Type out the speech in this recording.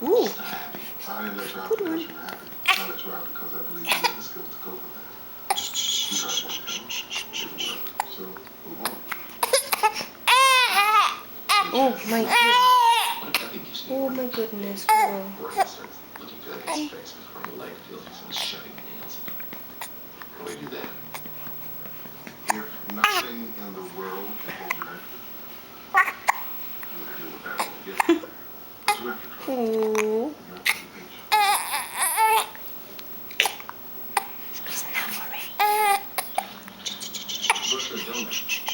Ooh. She's not happy. I didn't let you out Good because one. you were happy. I let you out because I believe you had the skills to cope with that. You tried to work it out. It didn't work. So, move on. Oh my goodness. I think you just need Oh to my work. goodness, girl. Work and starts looking good at his face before the light feels like someone's shoving nails in him. How do we do that? If nothing in the world can hold you back, you'll deal with that when you get there. But you have to try. Oh. You have to be patient. It's enough already. What's for a donut?